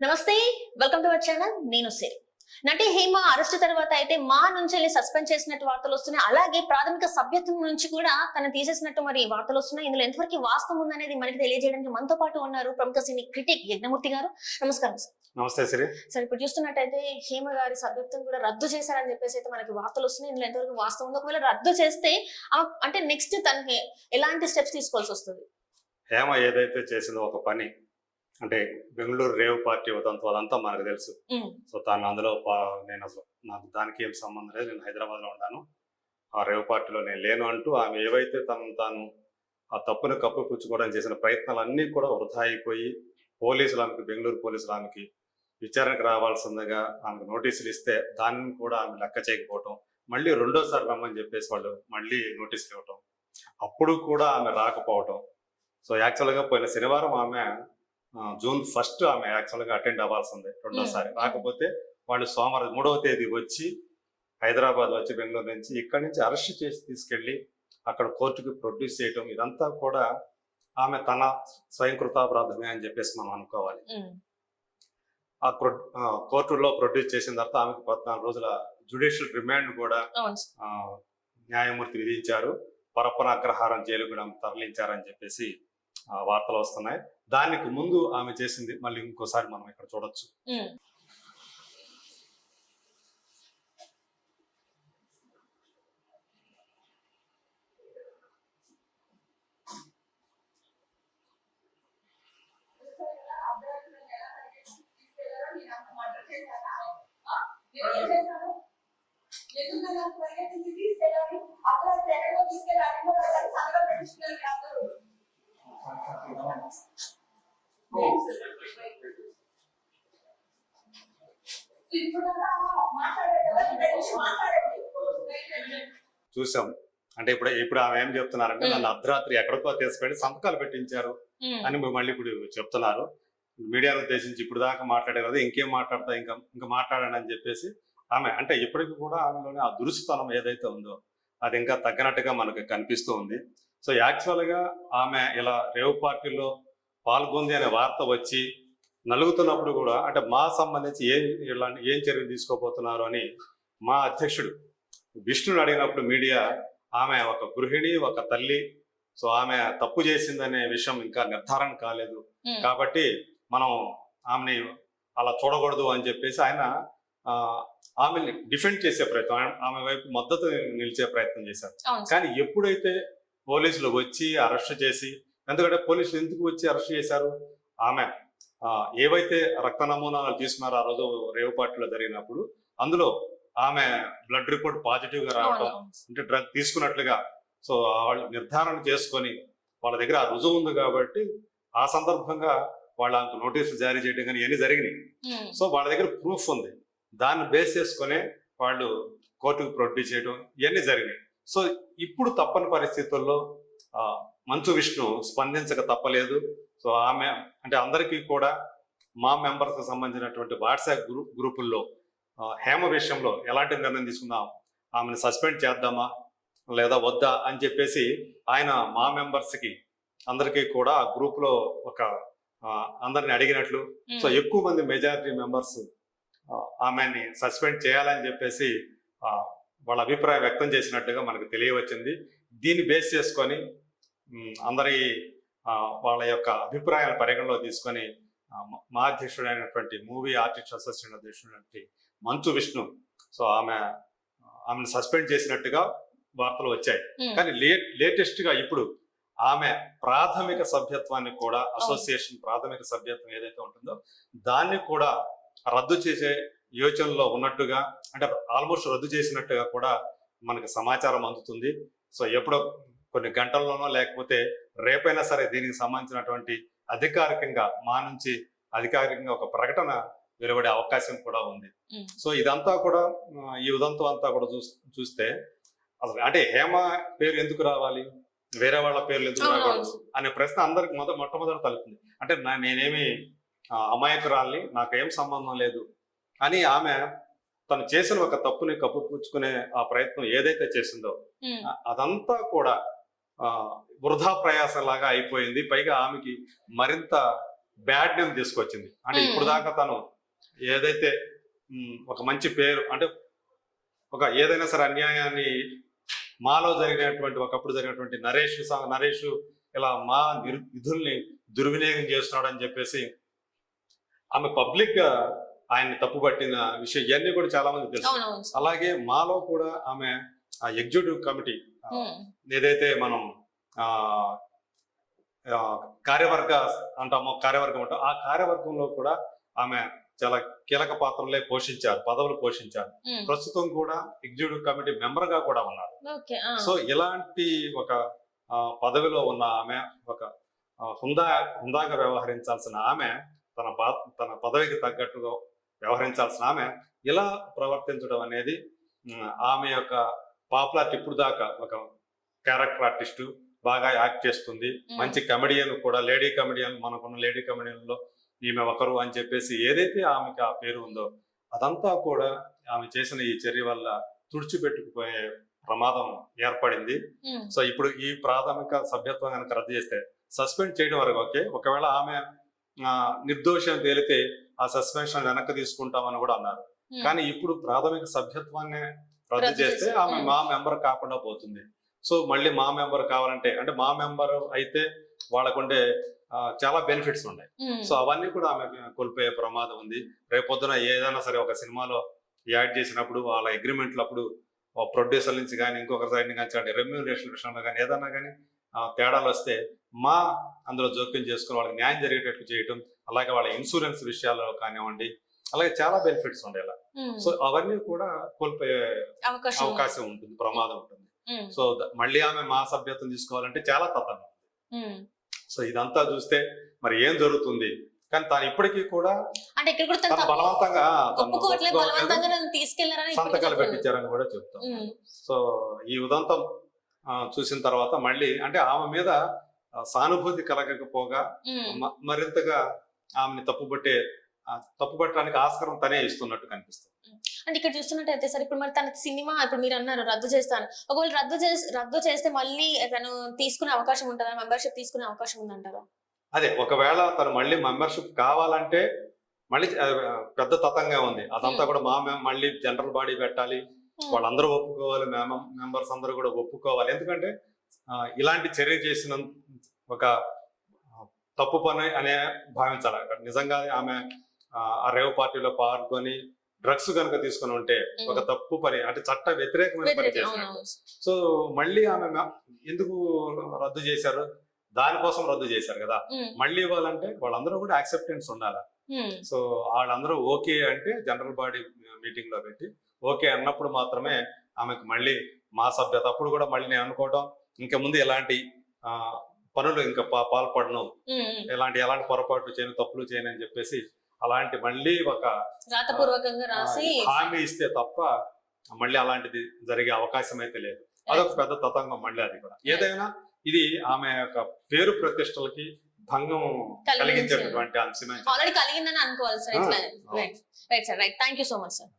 నమస్తే, welcome to our channel. నేను సిరి. నటి హేమ అరెస్ట్ తర్వాత అయితే మా నుంచి సస్పెండ్ చేసినట్టు వార్తలు వస్తున్నాయి. అలాగే ప్రాథమిక సభ్యత్వం నుంచి కూడా తను తీసేసినట్టు మరి వార్తలు వస్తున్నాయి. ఇందులో ఎంతవరకు వాస్తవం ఉందనేది మనకి తెలియజేయడానికి మనతో పాటు ఉన్నారు ప్రముఖ సినీ క్రిటిక్ యజ్ఞమూర్తి గారు. నమస్కారం సార్. నమస్తే సిరి. సార్, ఇప్పుడు చూస్తున్నట్టయితే హేమ గారి సభ్యత్వం కూడా రద్దు చేశారని చెప్పేసి అయితే మనకి వార్తలు వస్తున్నాయి. ఇందులో ఎంతవరకు వాస్తవం ఉంది? ఒకవేళ రద్దు చేస్తే అంటే నెక్స్ట్ తనకి ఎలాంటి స్టెప్స్ తీసుకోవాల్సి వస్తుంది? హేమ ఏదైతే చేసిందో ఒక పని అంటే బెంగళూరు రేవ్ పార్టీ ఉదంతం అదంతా మనకు తెలుసు. సో తాను అందులో నేను అసలు నాకు దానికి ఏం సంబంధం లేదు, నేను హైదరాబాద్ లో ఉన్నాను, ఆ రేవ్ పార్టీలో నేను లేను అంటూ ఆమె ఏవైతే తాను ఆ తప్పును కప్పిపుచ్చుకోవడం చేసిన ప్రయత్నాలన్నీ కూడా వృధా అయిపోయి బెంగళూరు పోలీసులు ఆమెకి విచారణకు రావాల్సిందిగా ఆమెకు నోటీసులు ఇస్తే దాన్ని కూడా ఆమె లెక్క చేయకపోవటం, మళ్ళీ రెండోసారి రమ్మని చెప్పేసి వాళ్ళు మళ్ళీ నోటీసులు ఇవ్వటం, అప్పుడు కూడా ఆమె రాకపోవటం. సో యాక్చువల్గా పోయిన శనివారం ఆమె జూన్ 1 ఆమె యాక్చువల్గా అటెండ్ అవ్వాల్సిందే రెండోసారి. రాకపోతే వాళ్ళు సోమవారం 3వ తేదీ వచ్చి హైదరాబాద్ వచ్చి బెంగళూరు నుంచి ఇక్కడి నుంచి అరెస్ట్ చేసి తీసుకెళ్లి అక్కడ కోర్టుకి ప్రొడ్యూస్ చేయటం, ఇదంతా కూడా ఆమె తన స్వయంకృతాపరాధమే అని చెప్పేసి మనం అనుకోవాలి. ఆ కోర్టులో ప్రొడ్యూస్ చేసిన తర్వాత ఆమెకు 14 రోజుల జ్యుడిషియల్ రిమాండ్ కూడా న్యాయమూర్తి విధించారు. పరప్పన అగ్రహారం జైలు కూడా తరలించారని చెప్పేసి వార్తలు వస్తున్నాయి. దానికి ముందు ఆమె చేసింది మళ్ళీ ఇంకోసారి మనం ఇక్కడ చూడొచ్చు. చూసాం అంటే ఇప్పుడు ఆమె ఏం చెప్తున్నారంటే నన్ను అర్ధరాత్రి ఎక్కడికో తీసుకెళ్ళి సంతకాలు పెట్టించారు అని మళ్ళీ ఇప్పుడు చెప్తున్నారు. మీడియాను ఉద్దేశించి ఇప్పుడు దాకా మాట్లాడేది ఇంకేం మాట్లాడతా ఇంకా మాట్లాడండి అని చెప్పేసి ఆమె అంటే ఇప్పటికి కూడా ఆమెలోని ఆ దురుసుతనం ఏదైతే ఉందో అది ఇంకా తగ్గనట్టుగా మనకు కనిపిస్తూ ఉంది. సో యాక్చువల్గా ఆమె ఇలా రేవ్ పార్టీలో పాల్గొంది అనే వార్త వచ్చి నలుగుతున్నప్పుడు కూడా అంటే మా సంబంధించి ఏం చర్యలు తీసుకోబోతున్నారు అని మా అధ్యక్షుడు విష్ణుని అడిగినప్పుడు మీడియా ఆమె ఒక గృహిణి, ఒక తల్లి, సో ఆమె తప్పు చేసిందనే విషయం ఇంకా నిర్ధారణ కాలేదు కాబట్టి మనం ఆమెని అలా చూడకూడదు అని చెప్పేసి ఆయన ఆమెని డిఫెండ్ చేసే ప్రయత్నం, ఆమె వైపు మద్దతు నిలిచే ప్రయత్నం చేశారు. కానీ ఎప్పుడైతే పోలీసులు వచ్చి అరెస్ట్ చేసి, ఎందుకంటే పోలీసులు ఎందుకు వచ్చి అరెస్ట్ చేశారు, ఆమె ఏవైతే రక్త నమూనాలు తీసుకున్నారో ఆ రోజు రేవ్ పార్టీలో జరిగినప్పుడు అందులో ఆమె బ్లడ్ రిపోర్ట్ పాజిటివ్ గా రావడం అంటే డ్రగ్ తీసుకున్నట్లుగా సో వాళ్ళు నిర్ధారణ చేసుకొని వాళ్ళ దగ్గర ఆ రుజువు ఉంది కాబట్టి ఆ సందర్భంగా వాళ్ళకు నోటీసులు జారీ చేయడం కానీ ఇవన్నీ జరిగినాయి. సో వాళ్ళ దగ్గర ప్రూఫ్ ఉంది, దాన్ని బేస్ చేసుకునే వాళ్ళు కోర్టుకు ప్రొడ్యూస్ చేయడం ఇవన్నీ జరిగినాయి. సో ఇప్పుడు తప్పని పరిస్థితుల్లో మంచు విష్ణు స్పందించక తప్పలేదు. సో ఆమె అంటే అందరికీ కూడా మా మెంబర్స్ కి సంబంధించినటువంటి వాట్సాప్ గ్రూపుల్లో హేమ విషయంలో ఎలాంటి నిర్ణయం తీసుకుందాం, ఆమెను సస్పెండ్ చేద్దామా లేదా వద్దా అని చెప్పేసి ఆయన మా మెంబర్స్ కి అందరికీ కూడా ఆ గ్రూప్ లో ఒక అందరిని అడిగినట్లు. సో ఎక్కువ మంది మెజారిటీ మెంబర్స్ ఆమెని సస్పెండ్ చేయాలని చెప్పేసి వాళ్ళ అభిప్రాయం వ్యక్తం చేసినట్టుగా మనకు తెలియవచ్చింది. దీన్ని బేస్ చేసుకొని అందరి వాళ్ళ యొక్క అభిప్రాయాల పరిగణలో తీసుకొని మా అధ్యక్షుడైనటువంటి movie artist association అధ్యక్షుడైనటువంటి Manchu Vishnu so ఆమెను సస్పెండ్ చేసినట్టుగా వార్తలు వచ్చాయి. కానీ లేటెస్ట్ గా ఇప్పుడు ఆమె ప్రాథమిక సభ్యత్వాన్ని కూడా అసోసియేషన్ ప్రాథమిక సభ్యత్వం ఏదైతే ఉంటుందో దాన్ని కూడా రద్దు చేసే యోచనలో ఉన్నట్టుగా అంటే ఆల్మోస్ట్ రద్దు చేసినట్టుగా కూడా మనకు సమాచారం అందుతుంది. సో ఎప్పుడో కొన్ని గంటల్లోనో లేకపోతే రేపైనా సరే దీనికి సంబంధించినటువంటి అధికారికంగా మా నుంచి అధికారికంగా ఒక ప్రకటన వెలువడే అవకాశం కూడా ఉంది. సో ఇదంతా కూడా ఈ ఉదంతం అంతా కూడా చూస్తే అసలు అంటే హేమ పేరు ఎందుకు రావాలి, వేరే వాళ్ళ పేర్లు ఎందుకు రాకూడదు అనే ప్రశ్న అందరికి మొట్టమొదటి తలుపుతుంది. అంటే నేనేమి అమాయకురాల్ని, నాకేం సంబంధం లేదు అని ఆమె తను చేసిన ఒక తప్పుని కప్పుపుచ్చుకునే ఆ ప్రయత్నం ఏదైతే చేసిందో అదంతా కూడా వృధా ప్రయాసలాగా అయిపోయింది. పైగా ఆమెకి మరింత బ్యాడ్ నేమ్ తీసుకొచ్చింది. అంటే Hmm. ఇప్పుడు దాకా తను ఏదైతే ఒక మంచి పేరు అంటే ఒక ఏదైనా సరే అన్యాయాన్ని మాలో జరిగినటువంటి ఒకప్పుడు జరిగినటువంటి నరేష్ ఇలా మా నిధుల్ని దుర్వినియోగం చేస్తున్నాడు అని చెప్పేసి ఆమె పబ్లిక్ గా ఆయన్ని తప్పుపట్టిన విషయం ఇవన్నీ కూడా చాలా మంది తెలుసు. అవునవును సార్. అలాగే మాలో కూడా ఆమె ఆ ఎగ్జిక్యూటివ్ కమిటీ ఏదైతే మనం ఆ ఆ, కార్యవర్గం అంటాం, ఆ కార్యవర్గంలో కూడా ఆమె చాలా కీలక పాత్రలే పదవులు పోషించారు. Hmm. ప్రస్తుతం కూడా ఎగ్జిక్యూటివ్ కమిటీ మెంబర్ గా కూడా ఉన్నారు. ఓకే. సో ఇలాంటి ఒక పదవిలో ఉన్న ఆమె ఒక హుందాగా వ్యవహరించాల్సిన ఆమె తన పదవికి తగ్గట్టుగా వ్యవహరించాల్సిన ఆమె ఇలా ప్రవర్తించడం అనేది ఆమె యొక్క పాపులారిటీ ఇప్పుడు దాకా ఒక క్యారెక్టర్ ఆర్టిస్టు బాగా యాక్ట్ చేస్తుంది, మంచి కమెడియన్ కూడా, లేడీ కమెడియన్, మనకున్న లేడీ కమెడియన్లో ఈమె ఒకరు అని చెప్పేసి ఏదైతే ఆమెకి ఆ పేరు ఉందో అదంతా కూడా ఆమె చేసిన ఈ చర్య వల్ల తుడిచిపెట్టుకుపోయే ప్రమాదం ఏర్పడింది. సో ఇప్పుడు ఈ ప్రాథమిక సభ్యత్వం కనుక రద్దు చేస్తే సస్పెండ్ చేయడం వరకు ఓకే, ఒకవేళ ఆమె నిర్దోషం తేలితే ఆ సస్పెన్షన్ వెనక్కి తీసుకుంటామని కూడా అన్నారు. కానీ ఇప్పుడు ప్రాథమిక సభ్యత్వాన్ని రద్దు చేస్తే ఆమె మా మెంబర్ కాకుండా పోతుంది. సో మళ్ళీ మా మెంబర్ కావాలంటే అంటే మా మెంబర్ అయితే వాళ్ళకుండే చాలా బెనిఫిట్స్ ఉన్నాయి. సో అవన్నీ కూడా ఆమె కోల్పోయే ప్రమాదం ఉంది. రేపొద్దున ఏదైనా సరే ఒక సినిమాలో యాడ్ చేసినప్పుడు వాళ్ళ అగ్రిమెంట్లప్పుడు ప్రొడ్యూసర్ నుంచి కానీ ఇంకొక సైడ్ నుంచి కానీ రెమ్యూనరేషన్ విషయంలో కానీ ఏదన్నా కానీ తేడాలు వస్తే అందులో జోక్యం చేసుకుని వాళ్ళకి న్యాయం జరిగేటట్లు చేయటం, అలాగే వాళ్ళ ఇన్సూరెన్స్ విషయాల్లో కానివ్వండి, అలాగే చాలా బెనిఫిట్స్ ఉంటాయి ఇలా. సో అవన్నీ కూడా కోల్పోయే అవకాశం ఉంటుంది, ప్రమాదం ఉంటుంది. సో మళ్ళీ ఆమె మా సభ్యత్వం తీసుకోవాలంటే చాలా తతంగం. సో ఇదంతా చూస్తే మరి ఏం జరుగుతుంది, కానీ తాను ఇప్పటికీ కూడా అంటే ఇక్కడ కూడా తను బలవంతంగా తీసుకెళ్లారని సంతకాలు పెట్టించారని కూడా చెప్తాం. సో ఈ ఉదంతం చూసిన తర్వాత మళ్ళీ అంటే ఆమె మీద సానుభూతి కలగకపోగా మరింతగా ఆమెని తప్పుపట్టడానికి ఆస్కారం తనే ఇస్తున్నట్టు కనిపిస్తుంది. అంటే ఇక్కడ చూస్తున్నట్టయితే సార్ ఇప్పుడు మరి తన సినిమా ఇప్పుడు మీరు అన్నారు రద్దు చేస్తాను, ఒకవేళ రద్దు చేస్తే మళ్ళీ తను తీసుకునే అవకాశం ఉంటుందా, మెంబర్షిప్ తీసుకునే అవకాశం ఉందంటారా? అదే ఒకవేళ తను మళ్ళీ మెంబర్షిప్ కావాలంటే మళ్ళీ పెద్ద తతంగా ఉంది. అదంతా కూడా మళ్ళీ జనరల్ బాడీ పెట్టాలి, వాళ్ళందరూ ఒప్పుకోవాలి, మెంబర్స్ అందరూ కూడా ఒప్పుకోవాలి. ఎందుకంటే ఇలాంటి చర్య చేసిన ఒక తప్పు పని అనే భావించాలి. నిజంగా ఆమె ఆ రేవ్ పార్టీలో పాల్గొని డ్రగ్స్ కనుక తీసుకుని ఉంటే ఒక తప్పు పని అంటే చట్ట వ్యతిరేకమైన పని చేసినట్టు. సో మళ్ళీ ఆమె ఎందుకు రద్దు చేశారు, దానికోసం రద్దు చేశారు కదా, మళ్ళీ ఇవ్వాలంటే వాళ్ళందరూ కూడా యాక్సెప్టెన్స్ ఉండాలి. సో వాళ్ళందరూ ఓకే అంటే జనరల్ బాడీ మీటింగ్ లో పెట్టి ఓకే అన్నప్పుడు మాత్రమే ఆమెకు మళ్ళీ మా సభ్యత. అప్పుడు కూడా మళ్ళీ నేను అనుకోవటం ఇంకా ముందు ఎలాంటి పనులు ఇంకా పాల్పడను, ఎలాంటి పొరపాట్లు చేయను, తప్పులు చేయను అని చెప్పేసి అలాంటి మళ్ళీ ఒక రాతపూర్వకంగా రాసి హామీ ఇస్తే తప్ప మళ్ళీ అలాంటిది జరిగే అవకాశం అయితే లేదు. అదొక పెద్ద తతంగం మళ్ళీ. అది కూడా ఏదైనా ఇది ఆమె యొక్క పేరు ప్రతిష్టలకి భంగం కలిగించేటటువంటి అంశమే. ఆల్రెడీ కలిగిందని అనుకోవాలి sir. Right sir, right. Thank you so much sir.